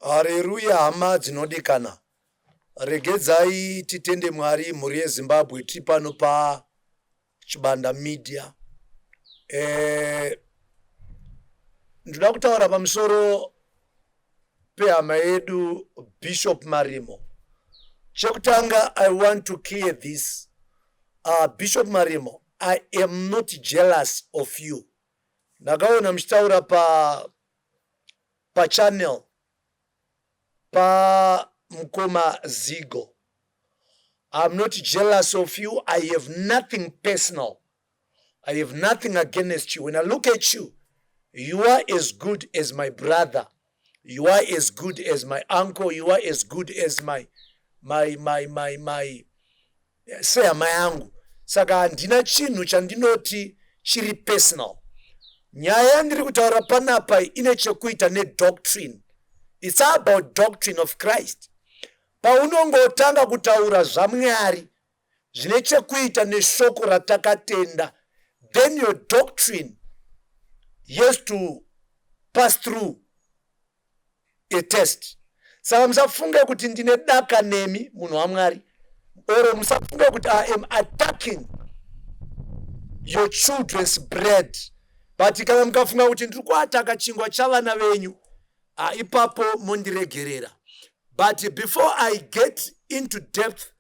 Haleluya, hama dzinodikana. Regedzai titende Mwari mhuri yeZimbabwe tiri pano pa Chibanda Media. Ndoda kutaura pamusoro pehama yedu Bishop Marimo. Chekutanga, I want to clear this. Bishop Marimo, I am not jealous of you. Ndakaona mchitaura pa channel pa Mkoma Zigo. I'm not jealous of you. I have nothing personal. I have nothing against you. When I look at you, you are as good as my brother. You are as good as my uncle. You are as good as my yangu. Saka handina chinhu chandinoti chiri personal. Nyaya ndiri kutaura panapa ine chekuita nedoctrine. It's about doctrine of Christ. Paunongotanga kutaura zvaMwari zvine chekuita neshoko ratakatenda, then your doctrine has to pass through a test. Saka musafunge kuti ndine daka nemi munhu waMwari, or musafunge kuti I am attacking your children's bread. But kana mukafunga kuti ndiri kuataka chingwa chavana venyu, ipapo mondiregerera. But before I get into depth,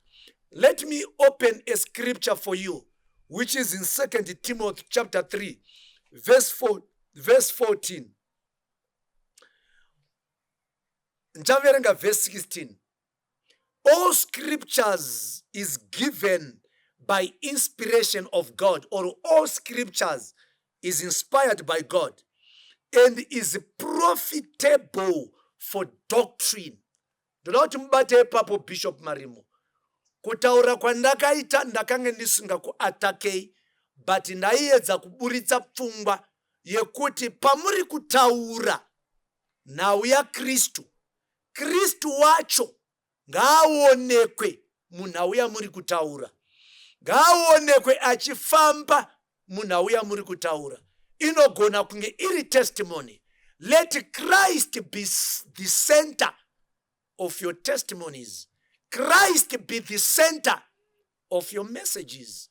let me open a scripture for you, which is in 2 Timothy chapter 3, verse 14. Njaverenga verse 16. All scriptures is given by inspiration of God, or all scriptures is inspired by God and is profitable for doctrine. Ndoda kuti mubate papo Bishop Marimo. Kutaura kwandakaita ndakange ndisinga kuatakei, but ndaiedza kuburitsa pfungwa yekuti pamuri kutaura nhau yaKristu, Kristu wacho ngaaonekwe munhau yamuri kutaura, ngaaonekwe achifamba munhau yamuri kutaura. Inogona kunge iri testimony. Let Christ be the center of your testimonies. Christ be the center of your messages.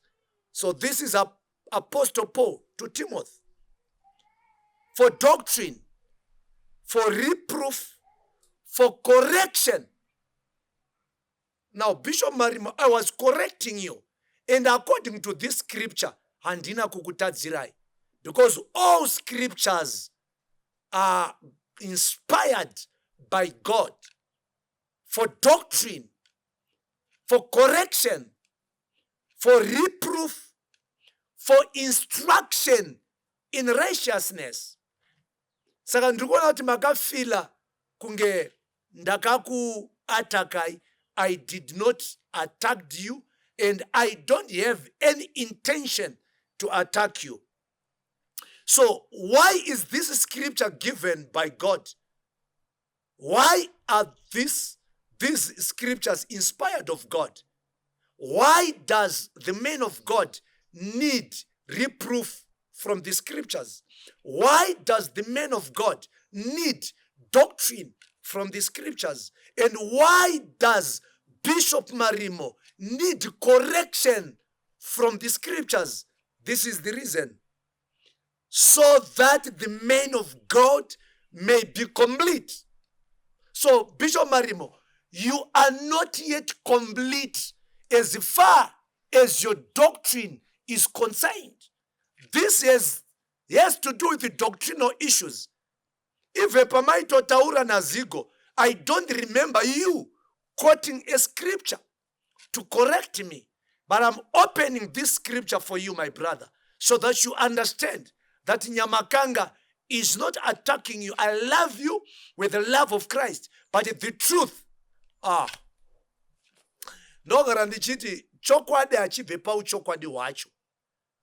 So this is Apostle Paul to Timothy. For doctrine, for reproof, for correction. Now, Bishop Marimo, I was correcting you. And according to this scripture, handina kukutadzirai. Because all scriptures are inspired by God. For doctrine, for correction, for reproof, for instruction in righteousness. Saka ndikuona kuti makafila kunge ndakaku atakai. I did not attack you, and I don't have any intention to attack you. So why is this scripture given by God? Why are these scriptures inspired of God? Why does the man of God need reproof from the scriptures? Why does the man of God need doctrine from the scriptures? And why does Bishop Marimo need correction from the scriptures? This is the reason. So that the man of God may be complete. So, Bishop Marimo, you are not yet complete as far as your doctrine is concerned. This has to do with the doctrinal issues. If Epamaito Taura Nazigo, I don't remember you quoting a scripture to correct me. But I'm opening this scripture for you, my brother, so that you understand that Nyamakanga is not attacking you. I love you with the love of Christ. But the truth, ndogara ndichiti chokwadi achibve pauchokwadi hwacho,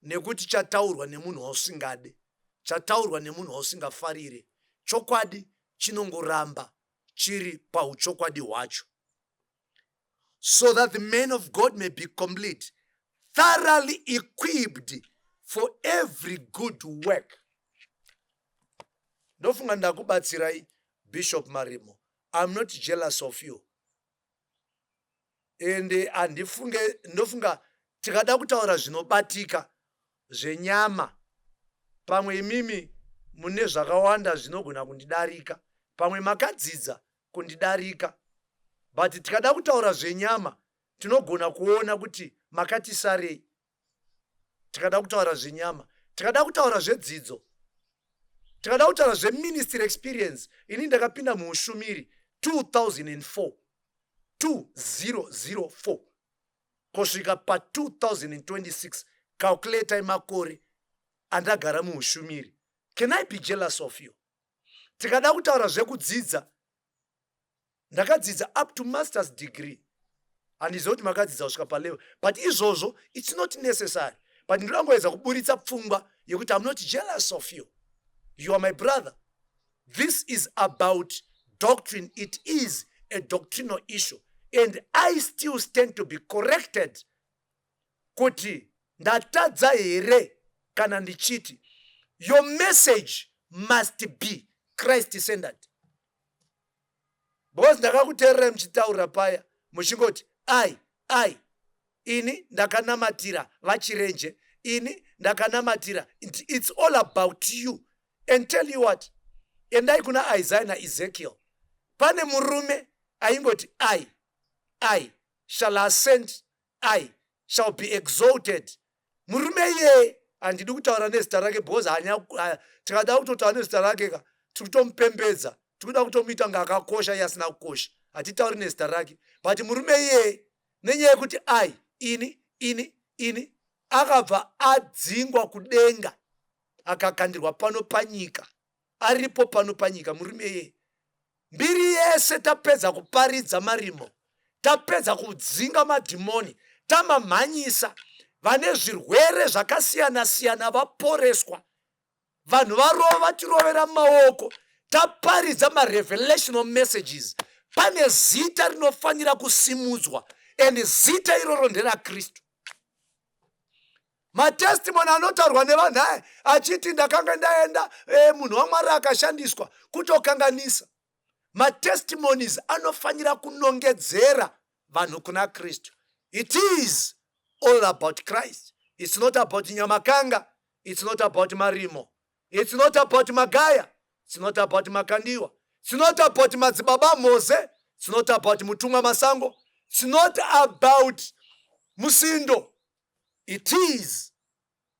nekuti chataurwa nemunhu wausingade, chataurwa nemunhu wausingafarire, chokwadi chinongoramba chiri pauchokwadi hwacho. So that the man of God may be complete, thoroughly equipped for every good work. Ndofunga ndakubatsirai Bishop Marimo. I'm not jealous of you. And ndofunga tikada kutaura zvinobatika zvenyama, pamwe imimi mune zvakawanda zvinogona kundidarika, pamwe makadzidza kundidarika, but tikada kutaura zvenyama tinogona kuona kuti makati sarei. Tikada kutaura zvenyama, tikada kutaura zvedzidzo, tikada kutaura zveministry experience. Ini ndakapinda muushumiri 2004 kusvika pa 2026, calculate makore andagara muushumiri. Can I be jealous of you? Tikada kutaura zvekudzidza, ndakadzidza up to master's degree. Handizoti makadzidza kusvika palevel, but izvozvo it's not necessary. But ndinongowedza kuburitsa pfungwa yekuti I'm not jealous of you. You are my brother. This is about doctrine. It is a doctrinal issue. And I still stand to be corrected. Kuti ndatadza here kana ndichiti. Your message must be Christ-centered. Because ndakakuteerera muchitaura paya muchingoti I ini ndakanamatira vachirenje, ini ndakanamatira. It's all about you. And tell you what, endai kuna Isaiah na Ezekiel, pane murume aingoti I shall ascend, I shall be exalted. Murume ye handidi kutaura nezita rake, because tikada kutotaura nezita rake tikutomupembedza, tikuda kutomuita nga akakosha yasina kukosha, hatitauri nezita rake. But murume ye nenyaya yekuti ini akabva adzingwa kudenga akakandirwa pano panyika, aripo pano panyika. Murume ye mbiri yese tapedza kuparidza Marimo, tapedza kudzinga madhimoni, tamamhanyisa, vane zvirwere zvakasiyana-siyana vaporeswa, vanhu varova vatirovera maoko, taparidza marevelational messages. Pane zita rinofanira kusimudzwa, and zita iroro nderaKristu. Matestimony anotaurwa nevanhu aya achiti ndakanga ndaenda munhu waMwari akashandiswa, kutokanganisa. Matestimonies anofanira kunongedzera vanhu kuna Kristu. It is all about Christ. It's not about Nyamakanga. It's not about Marimo. It's not about Magaya. It's not about Makandiwa. It's not about Madzibaba Mose. It's not about Mutumwa Masango. It's not about Musindo. It is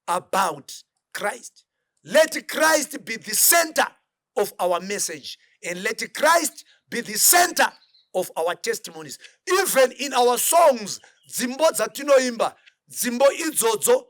about Christ. Let Christ be the center of our message, and let Christ be the center of our testimonies. Even in our songs, dzimbo dzatinoimba, dzimbo idzodzo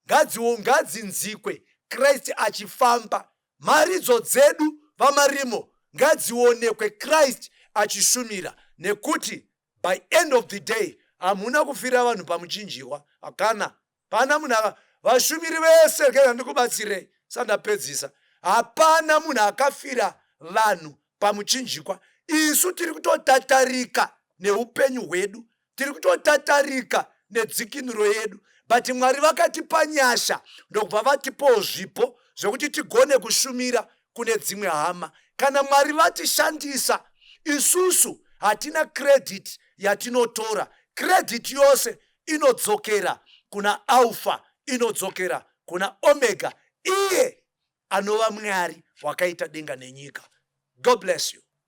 ngadzinzikwe, Christ achifamba. Maridzo dzedu vaMarimo ngadzionekwe, Christ achishumira, nekuti by end of the day hamuna kufira vanhu pamuchinjikwa. Hakana, pana munhu vashumiri vese kera ndikubatsirei sandapedzisa, hapana munhu akafira vanhu pamuchinjikwa. Isu tiri kutotatarika neupenyu hwedu, tiri kutotatarika nedzikinuro yedu, but Mwari vakatipa nyasha ndokubva vatipawo zvipo zvokuti tigone kushumira kune dzimwe hama. Kana Mwari vatishandisa, isusu hatina credit yatinotora. Credit yose inodzokera kuna Alpha, inodzokera kuna Omega, iye anova Mwari wakaita denga nenyika. God bless you.